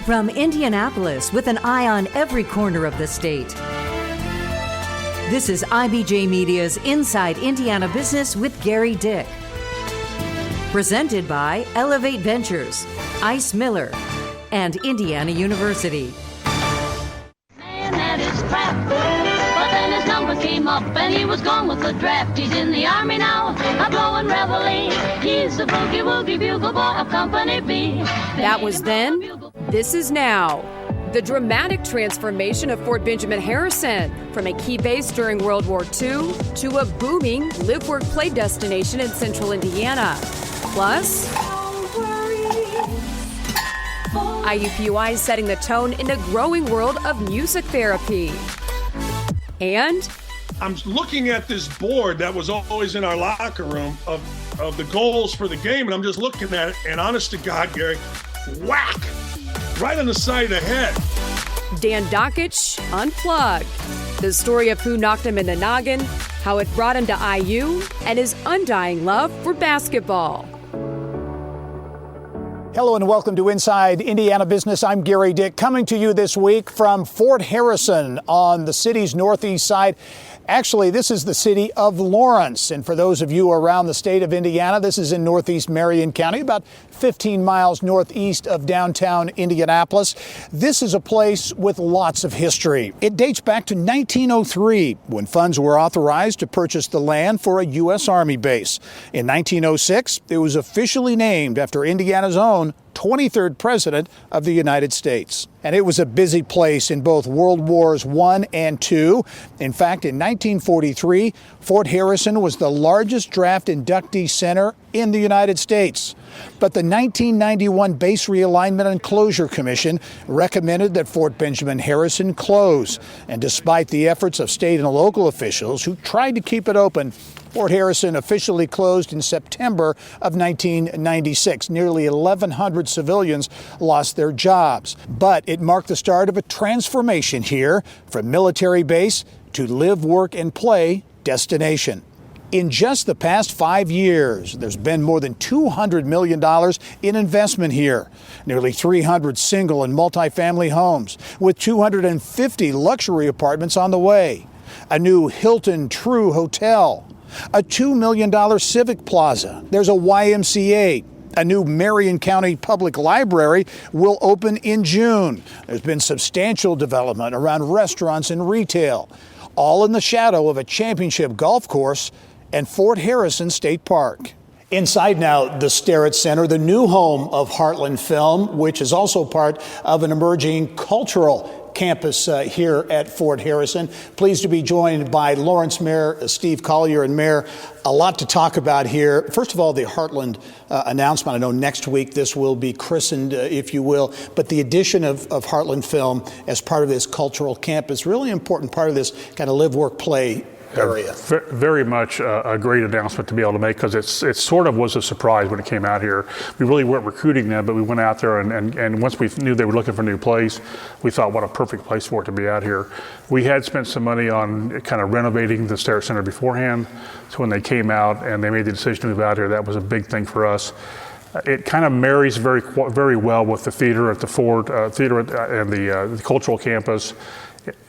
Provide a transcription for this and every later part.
From Indianapolis, with an eye on every corner of the state, this is IBJ Media's Inside Indiana Business with Gary Dick. Presented by Elevate Ventures, Ice Miller, and Indiana University. Man, that is crap. But then his number came up and he was gone with the draft. He's in the army now, a blowing reveille. He's the boogie woogie bugle boy of Company B. That was then. This is now. The dramatic transformation of Fort Benjamin Harrison from a key base during World War II to a booming live-work-play destination in central Indiana. Plus, IUPUI is setting the tone in the growing world of music therapy. And I'm looking at this board that was always in our locker room of the goals for the game, and I'm just looking at it, and honest to God, Gary, whack! Right on the side of the head. Dan Dakich, Unplugged. The story of who knocked him in the noggin, how it brought him to IU, and his undying love for basketball. Hello and welcome to Inside Indiana Business. I'm Gary Dick, coming to you this week from Fort Harrison on the city's northeast side. Actually, this is the city of Lawrence. And for those of you around the state of Indiana, this is in northeast Marion County, about 15 miles northeast of downtown Indianapolis. This is a place with lots of history. It dates back to 1903, when funds were authorized to purchase the land for a U.S. Army base. In 1906, it was officially named after Indiana's own 23rd President of the United States. And it was a busy place in both World Wars I and II. In fact, in 1943, Fort Harrison was the largest draft inductee center in the United States. But the 1991 Base Realignment and Closure Commission recommended that Fort Benjamin Harrison close. And despite the efforts of state and local officials who tried to keep it open, Fort Harrison officially closed in September of 1996. Nearly 1,100 civilians lost their jobs. But it marked the start of a transformation here from military base to live, work, and play destination. In just the past 5 years, there's been more than $200 million in investment here. Nearly 300 single and multifamily homes, with 250 luxury apartments on the way. A new Hilton True Hotel. A $2 million civic plaza. There's a YMCA. A new Marion County Public Library will open in June. There's been substantial development around restaurants and retail, all in the shadow of a championship golf course and Fort Harrison State Park. Inside now, the Starrett Center, the new home of Heartland Film, which is also part of an emerging cultural campus here at Fort Harrison. Pleased to be joined by Lawrence Mayor Steve Collier. And Mayor, a lot to talk about here. First of all, the Heartland announcement. I know next week this will be christened, if you will, but the addition of Heartland Film as part of this cultural campus, really important part of this kind of live, work, play area. Very much a great announcement to be able to make, because it sort of was a surprise when it came out here. We really weren't recruiting them, but we went out there and once we knew they were looking for a new place, we thought what a perfect place for it to be out here. We had spent some money on kind of renovating the Starrett Center beforehand, so when they came out and they made the decision to move out here, that was a big thing for us. It kind of marries very well with the theater at the Fort Theater and the cultural campus.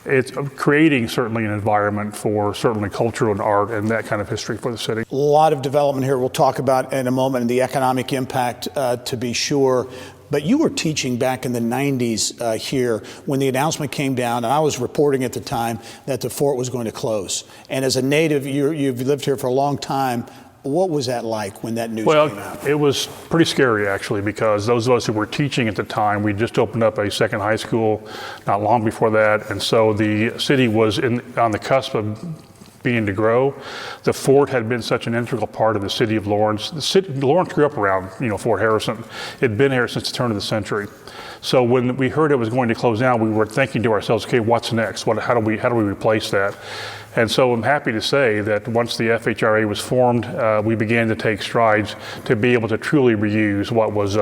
It's creating certainly an environment for certainly culture and art and that kind of history for the city. A lot of development here we'll talk about in a moment, and the economic impact to be sure. But you were teaching back in the 90s here when the announcement came down, and I was reporting at the time that the fort was going to close. And as a native, you've lived here for a long time. What was that like when that news came out? Well, it was pretty scary, actually, because those of us who were teaching at the time, we just opened up a second high school not long before that, and so the city was on the cusp of being to grow. The fort had been such an integral part of the city of Lawrence. Lawrence grew up around, Fort Harrison. It had been here since the turn of the century. So when we heard it was going to close down, we were thinking to ourselves, okay, what's next? How do we replace that? And so I'm happy to say that once the FHRA was formed, we began to take strides to be able to truly reuse what was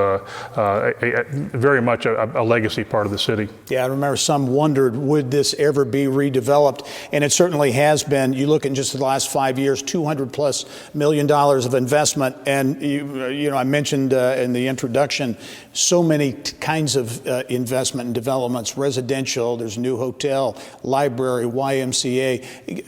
very much a legacy part of the city. Yeah, I remember some wondered, would this ever be redeveloped? And it certainly has been. You look in just the last 5 years, $200+ million of investment. And, you know, I mentioned in the introduction, so many kinds of investment and developments, residential, there's a new hotel, library, YMCA.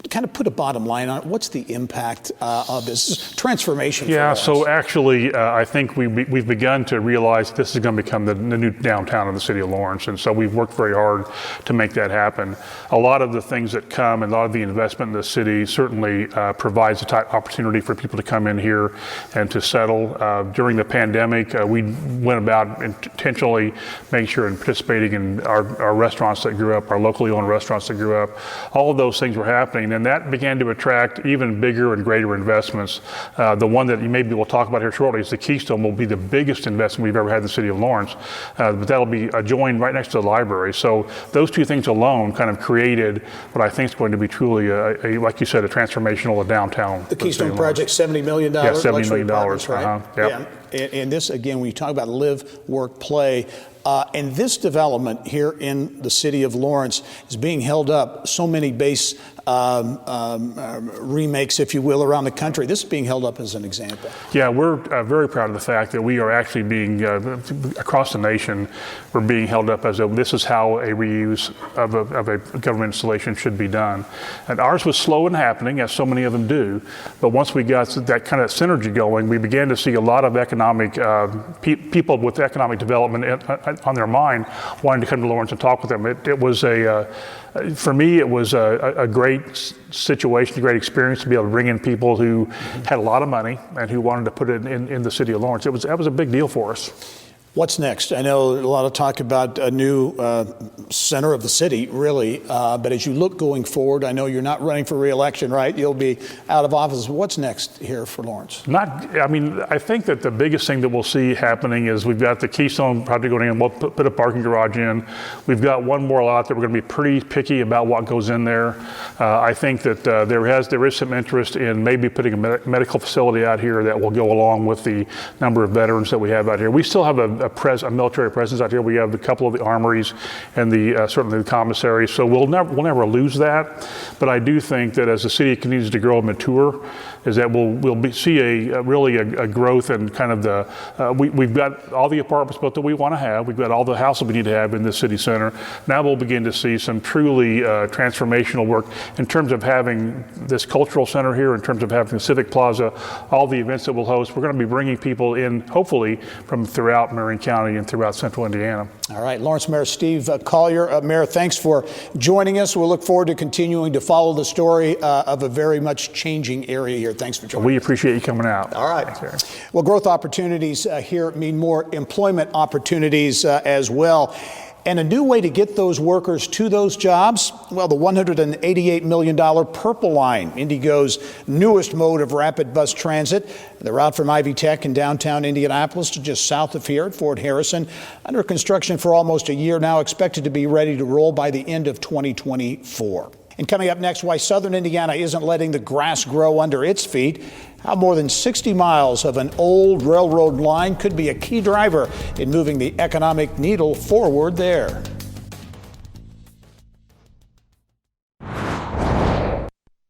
Kind of put a bottom line on it. What's the impact of this transformation? Yeah, so actually, I think we've begun to realize this is going to become the new downtown of the city of Lawrence. And so we've worked very hard to make that happen. A lot of the things that come and a lot of the investment in the city certainly provides a type opportunity for people to come in here and to settle. During the pandemic, we went about intentionally making sure and participating in our restaurants that grew up, our locally owned restaurants that grew up. All of those things were happening, and that began to attract even bigger and greater investments. The one that maybe we'll talk about here shortly is the Keystone will be the biggest investment we've ever had in the city of Lawrence, but that'll be joined right next to the library. So those two things alone kind of created what I think is going to be truly, like you said, a transformational downtown. The Keystone project, $70 million. Yeah, $70 million. Right? Yep. Yeah. And this, again, when you talk about live, work, play, and this development here in the city of Lawrence is being held up. So many base remakes, if you will, around the country. This is being held up as an example. Yeah, we're very proud of the fact that we are actually being, across the nation, we're being held up as this is how a reuse of a government installation should be done. And ours was slow in happening, as so many of them do. But once we got that kind of synergy going, we began to see a lot of economic people with economic development on their mind wanting to come to Lawrence and talk with them. It was for me, it was a great situation, a great experience to be able to bring in people who had a lot of money and who wanted to put it in the city of Lawrence. That was a big deal for us. What's next? I know a lot of talk about a new center of the city, really. But as you look going forward, I know you're not running for re-election, right? You'll be out of office. What's next here for Lawrence? I think that the biggest thing that we'll see happening is we've got the Keystone project going in. We'll put a parking garage in. We've got one more lot that we're going to be pretty picky about what goes in there. I think that there is some interest in maybe putting a medical facility out here that will go along with the number of veterans that we have out here. We still have a military presence out here. We have a couple of the armories and certainly the commissary. So we'll never lose that. But I do think that as the city continues to grow and mature, is that we'll see a growth and kind of we've got all the apartments built that we want to have. We've got all the houses we need to have in the city center. Now we'll begin to see some truly transformational work in terms of having this cultural center here, in terms of having the Civic Plaza, all the events that we'll host. We're going to be bringing people in, hopefully, from throughout Marion County and throughout central Indiana. All right, Lawrence Mayor Steve Collier. Mayor, thanks for joining us. We'll look forward to continuing to follow the story of a very much changing area here. Thanks for joining us. We appreciate you coming out. All right. Well, growth opportunities here mean more employment opportunities as well. And a new way to get those workers to those jobs? Well, the $188 million Purple Line, Indigo's newest mode of rapid bus transit. The route from Ivy Tech in downtown Indianapolis to just south of here at Fort Harrison. Under construction for almost a year now, expected to be ready to roll by the end of 2024. And coming up next, why Southern Indiana isn't letting the grass grow under its feet. How more than 60 miles of an old railroad line could be a key driver in moving the economic needle forward there.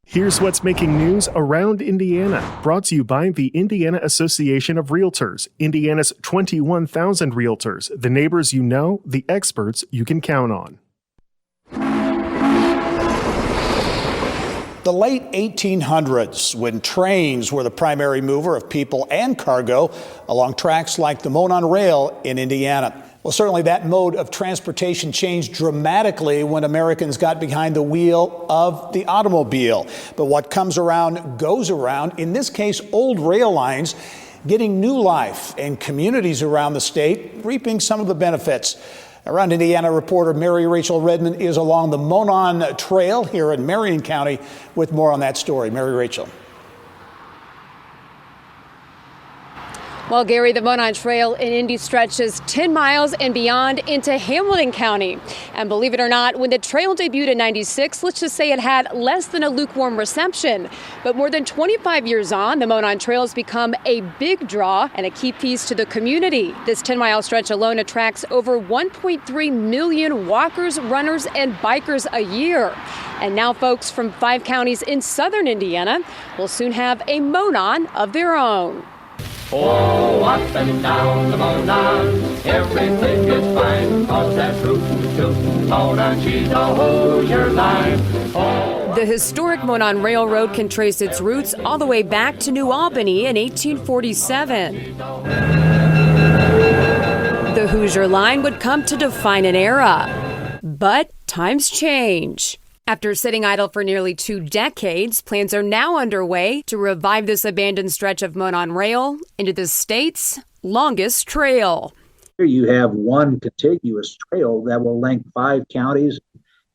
Here's what's making news around Indiana, brought to you by the Indiana Association of Realtors, Indiana's 21,000 realtors, the neighbors you know, the experts you can count on. The late 1800s, when trains were the primary mover of people and cargo along tracks like the Monon Rail in Indiana. Well, certainly that mode of transportation changed dramatically when Americans got behind the wheel of the automobile. But what comes around goes around. In this case, old rail lines getting new life, and communities around the state reaping some of the benefits. Around Indiana, reporter Mary Rachel Redmond is along the Monon Trail here in Marion County with more on that story. Mary Rachel. Well, Gary, the Monon Trail in Indy stretches 10 miles and beyond into Hamilton County. And believe it or not, when the trail debuted in '96, let's just say it had less than a lukewarm reception. But more than 25 years on, the Monon Trail has become a big draw and a key piece to the community. This 10-mile stretch alone attracts over 1.3 million walkers, runners, and bikers a year. And now folks from 5 counties in southern Indiana will soon have a Monon of their own. Oh, up and down the Monon, everything is fine, 'cause that rootin' Monon, she's a Hoosier line. Oh. The historic Monon Railroad can trace its roots all the way back to New Albany in 1847. The Hoosier Line would come to define an era. But times change. After sitting idle for nearly 2 decades, plans are now underway to revive this abandoned stretch of Monon Rail into the state's longest trail. Here you have one contiguous trail that will link 5 counties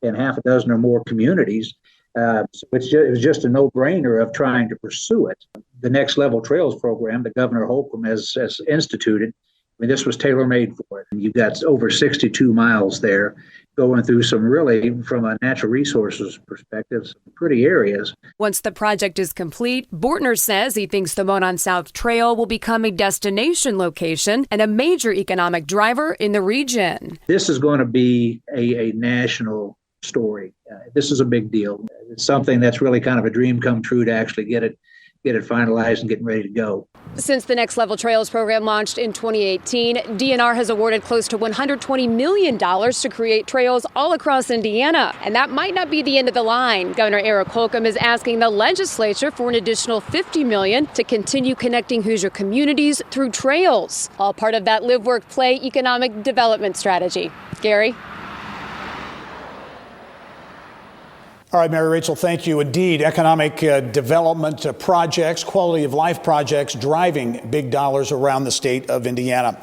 and half a dozen or more communities. So it was just a no-brainer of trying to pursue it. The Next Level Trails program that Governor Holcomb has instituted, I mean, this was tailor-made for it. You've got over 62 miles there, going through some really, from a natural resources perspective, some pretty areas. Once the project is complete, Bortner says he thinks the Monon South Trail will become a destination location and a major economic driver in the region. This is going to be a national story. This is a big deal. It's something that's really kind of a dream come true to actually get it finalized and getting ready to go. Since the Next Level Trails program launched in 2018, DNR has awarded close to $120 million to create trails all across Indiana. And that might not be the end of the line. Governor Eric Holcomb is asking the legislature for an additional $50 million to continue connecting Hoosier communities through trails, all part of that live, work, play economic development strategy. Gary? All right, Mary Rachel, thank you. Indeed, economic development projects, quality of life projects driving big dollars around the state of Indiana.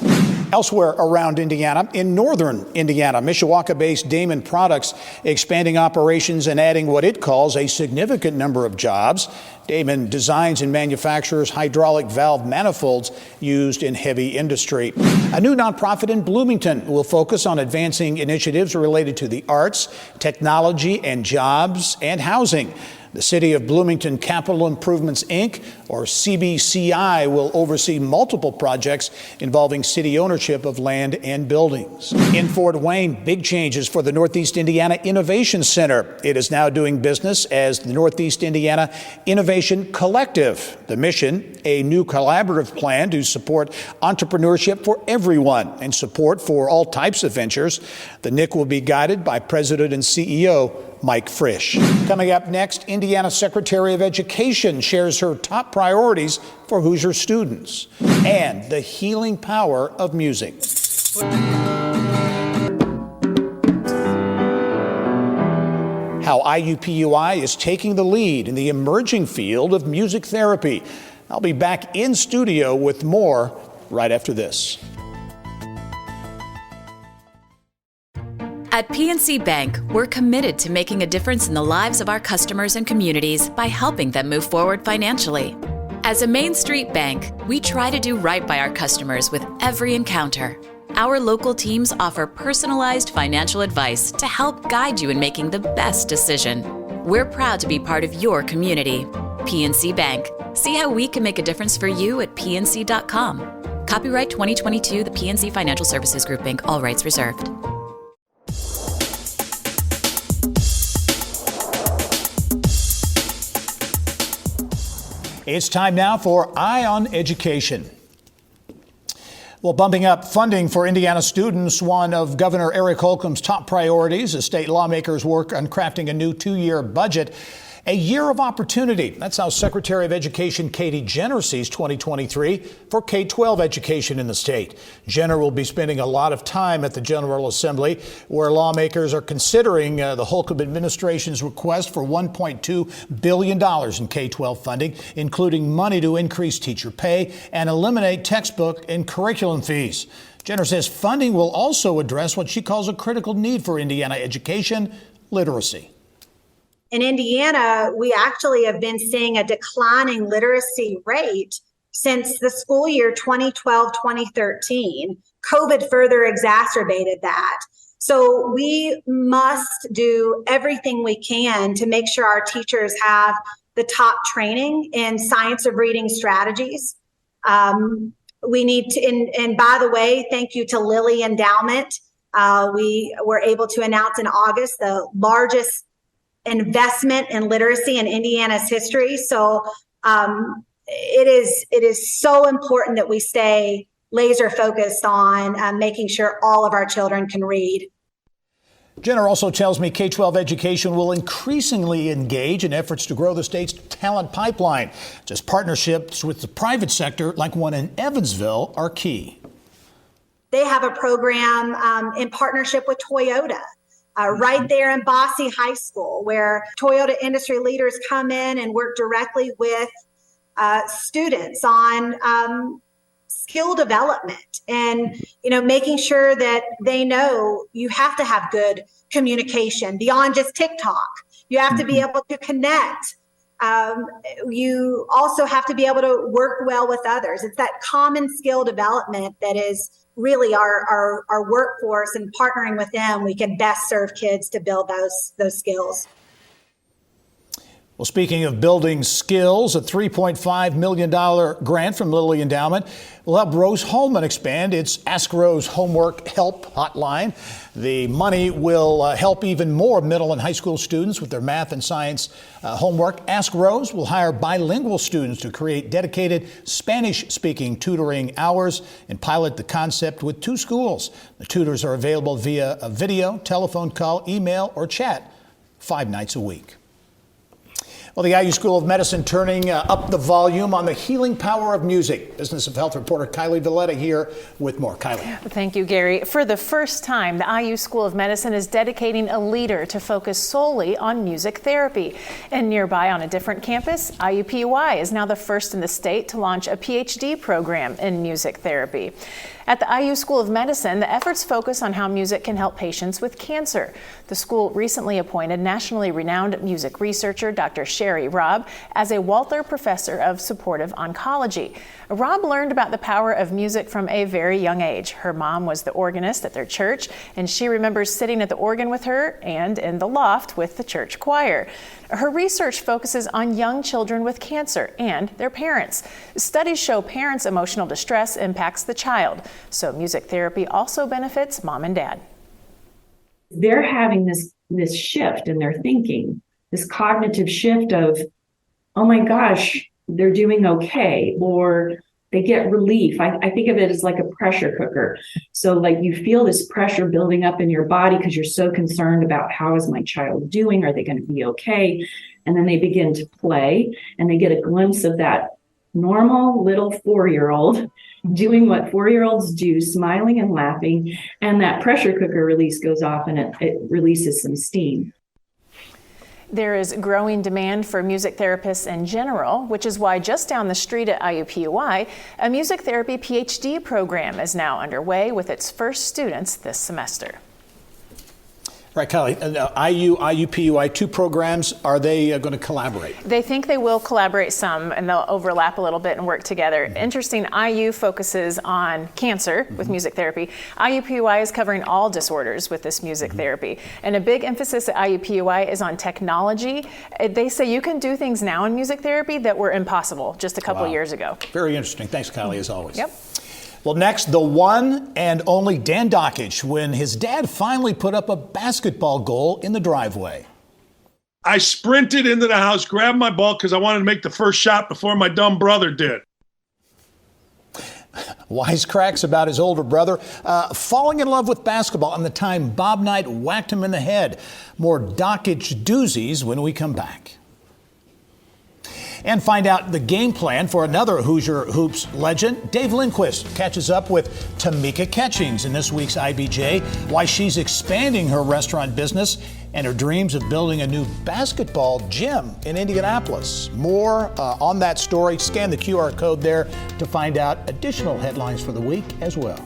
Elsewhere around Indiana, in northern Indiana, Mishawaka-based Damon Products expanding operations and adding what it calls a significant number of jobs. Damon designs and manufactures hydraulic valve manifolds used in heavy industry. A new nonprofit in Bloomington will focus on advancing initiatives related to the arts, technology, and jobs and housing. The City of Bloomington Capital Improvements, Inc., or CBCI, will oversee multiple projects involving city ownership of land and buildings. In Fort Wayne, big changes for the Northeast Indiana Innovation Center. It is now doing business as the Northeast Indiana Innovation Collective. The mission, a new collaborative plan to support entrepreneurship for everyone and support for all types of ventures. The NIC will be guided by President and CEO Mike Frisch. Coming up next, Indiana Secretary of Education shares her top priorities for Hoosier students and the healing power of music. How IUPUI is taking the lead in the emerging field of music therapy. I'll be back in studio with more right after this. At PNC Bank, we're committed to making a difference in the lives of our customers and communities by helping them move forward financially. As a Main Street bank, we try to do right by our customers with every encounter. Our local teams offer personalized financial advice to help guide you in making the best decision. We're proud to be part of your community. PNC Bank. See how we can make a difference for you at pnc.com. Copyright 2022, the PNC Financial Services Group, Inc., all rights reserved. It's time now for Eye on Education. Well, bumping up funding for Indiana students, one of Governor Eric Holcomb's top priorities as state lawmakers work on crafting a new 2-year budget. A year of opportunity. That's how Secretary of Education Katie Jenner sees 2023 for K-12 education in the state. Jenner will be spending a lot of time at the General Assembly, where lawmakers are considering the Holcomb administration's request for $1.2 billion in K-12 funding, including money to increase teacher pay and eliminate textbook and curriculum fees. Jenner says funding will also address what she calls a critical need for Indiana education: literacy. In Indiana, we actually have been seeing a declining literacy rate since the school year 2012-2013. COVID further exacerbated that. So we must do everything we can to make sure our teachers have the top training in science of reading strategies. We need to, and by the way, thank you to Lilly Endowment. We were able to announce in August the largest investment in literacy in Indiana's history. So it is so important that we stay laser focused on making sure all of our children can read. Jenner also tells me K-12 education will increasingly engage in efforts to grow the state's talent pipeline. Just partnerships with the private sector, like one in Evansville, are key. They have a program in partnership with Toyota right there in Bosse High School, where Toyota industry leaders come in and work directly with students on skill development and, making sure that they know you have to have good communication beyond just TikTok. You have to be able to connect. You also have to be able to work well with others. It's that common skill development that is really our workforce, and partnering with them, we can best serve kids to build those skills. Well, speaking of building skills, a $3.5 million grant from Lilly Endowment will help Rose Holman expand its Ask Rose Homework Help hotline. The money will help even more middle and high school students with their math and science homework. Ask Rose will hire bilingual students to create dedicated Spanish-speaking tutoring hours and pilot the concept with 2 schools. The tutors are available via a video, telephone call, email, or chat 5 nights a week. Well, the IU School of Medicine turning up the volume on the healing power of music. Business of Health reporter Kylie Valletta here with more. Kylie. Thank you, Gary. For the first time, the IU School of Medicine is dedicating a leader to focus solely on music therapy. And nearby on a different campus, IUPUI is now the first in the state to launch a PhD program in music therapy. At the IU School of Medicine, the efforts focus on how music can help patients with cancer. The school recently appointed nationally renowned music researcher Dr. Sherry Robb as a Walther Professor of Supportive Oncology. Robb learned about the power of music from a very young age. Her mom was the organist at their church, and she remembers sitting at the organ with her and in the loft with the church choir. Her research focuses on young children with cancer and their parents. Studies show parents' emotional distress impacts the child, so music therapy also benefits mom and dad. They're having this shift in their thinking, this cognitive shift of, oh my gosh, they're doing okay, or they get relief. I think of it as like a pressure cooker. So like you feel this pressure building up in your body because you're so concerned about how is my child doing? Are they going to be okay? And then they begin to play and they get a glimpse of that normal little 4-year-old doing what 4-year-olds do, smiling and laughing. And that pressure cooker release goes off and it releases some steam. There is growing demand for music therapists in general, which is why just down the street at IUPUI, a music therapy PhD program is now underway with its first students this semester. Right, Kylie, IUPUI, 2 programs, are they going to collaborate? They think they will collaborate some, and they'll overlap a little bit and work together. Interesting, IU focuses on cancer with music therapy. IUPUI is covering all disorders with this music therapy. And a big emphasis at IUPUI is on technology. They say you can do things now in music therapy that were impossible just a couple of years ago. Very interesting. Thanks, Kylie, as always. Yep. Well, next, the one and only Dan Dakich, when his dad finally put up a basketball goal in the driveway. I sprinted into the house, grabbed my ball because I wanted to make the first shot before my dumb brother did. Wisecracks about his older brother falling in love with basketball and the time Bob Knight whacked him in the head. More Dakich doozies when we come back. And find out the game plan for another Hoosier Hoops legend. Dave Lindquist catches up with Tamika Catchings in this week's IBJ, why she's expanding her restaurant business and her dreams of building a new basketball gym in Indianapolis. More on that story. Scan the QR code there to find out additional headlines for the week as well.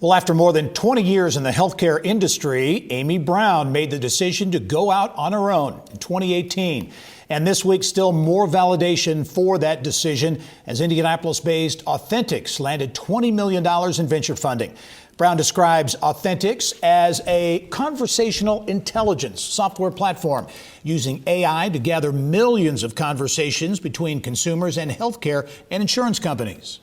Well, after more than 20 years in the healthcare industry, Amy Brown made the decision to go out on her own in 2018 And this week, still more validation for that decision as Indianapolis-based Authentics landed $20 million in venture funding. Brown describes Authentics as a conversational intelligence software platform using AI to gather millions of conversations between consumers and healthcare and insurance companies.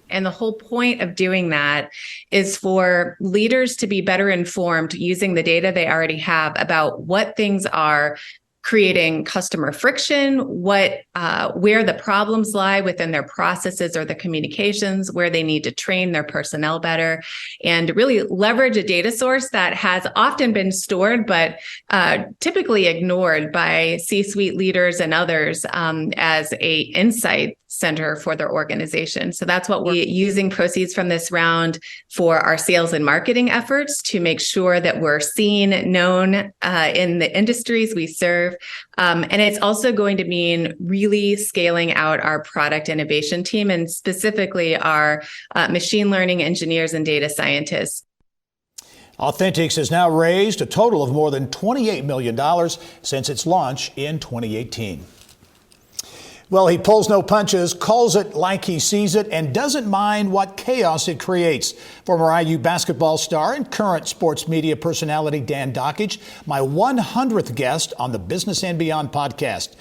And the whole point of doing that is for leaders to be better informed using the data they already have about what things are creating customer friction, where the problems lie within their processes or the communications, where they need to train their personnel better, and really leverage a data source that has often been stored but typically ignored by C-suite leaders and others as a insight center for their organization. So that's what we're using proceeds from this round for our sales and marketing efforts to make sure that we're seen, known in the industries we serve. And it's also going to mean really scaling out our product innovation team and specifically our machine learning engineers and data scientists. Authentics has now raised a total of more than $28 million since its launch in 2018. Well, he pulls no punches, calls it like he sees it, and doesn't mind what chaos it creates. Former IU basketball star and current sports media personality Dan Dakich, my 100th guest on the Business and Beyond podcast.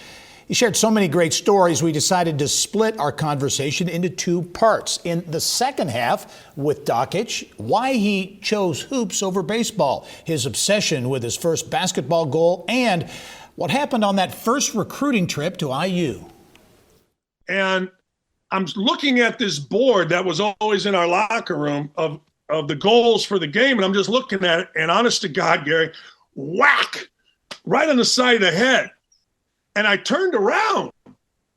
He shared so many great stories, we decided to split our conversation into two parts. In the second half with Dakich, why he chose hoops over baseball, his obsession with his first basketball goal, and what happened on that first recruiting trip to IU. And I'm looking at this board that was always in our locker room of the goals for the game. And I'm just looking at it. And honest to God, Gary, whack, right on the side of the head. And I turned around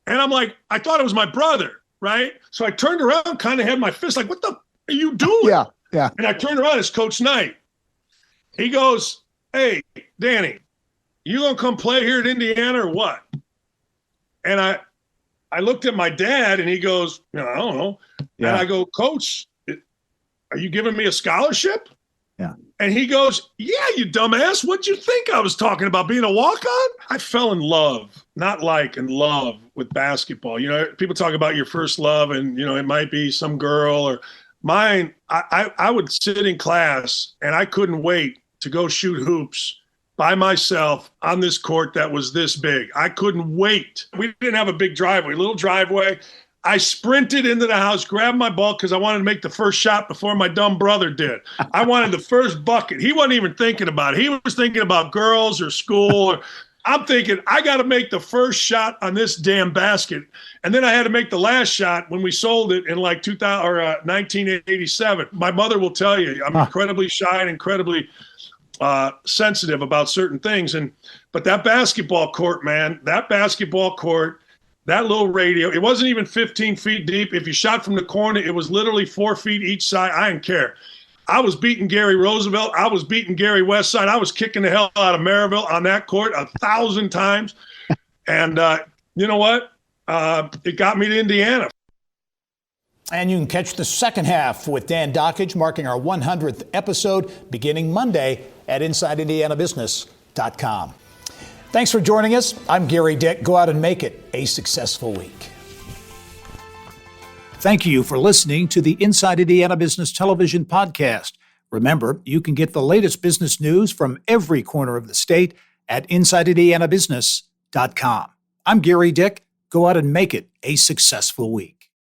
and I'm like, I thought it was my brother, right? So I turned around, kind of had my fist like, what the are you doing? Yeah. And I turned around, it's Coach Knight. He goes, hey, Danny, you going to come play here at Indiana or what? And I looked at my dad and he goes, I don't know. Yeah. And I go, Coach, are you giving me a scholarship? Yeah. And he goes, yeah, you dumbass. What'd you think I was talking about, being a walk-on? I fell in love, in love with basketball. People talk about your first love and, it might be some girl or mine. I would sit in class and I couldn't wait to go shoot hoops by myself on this court that was this big. I couldn't wait. We didn't have a big driveway, little driveway. I sprinted into the house, grabbed my ball because I wanted to make the first shot before my dumb brother did. I wanted the first bucket. He wasn't even thinking about it. He was thinking about girls or school. I'm thinking, I got to make the first shot on this damn basket. And then I had to make the last shot when we sold it in like 1987. My mother will tell you, I'm incredibly shy and incredibly sensitive about certain things. But that basketball court, man, that little radio, it wasn't even 15 feet deep. If you shot from the corner, it was literally 4 feet each side. I didn't care. I was beating Gary Roosevelt. I was beating Gary Westside. I was kicking the hell out of Maryville on that court 1,000 times. And you know what? It got me to Indiana. And you can catch the second half with Dan Dakich, marking our 100th episode, beginning Monday at InsideIndianaBusiness.com. Thanks for joining us. I'm Gary Dick. Go out and make it a successful week. Thank you for listening to the Inside Indiana Business Television podcast. Remember, you can get the latest business news from every corner of the state at InsideIndianaBusiness.com. I'm Gary Dick. Go out and make it a successful week.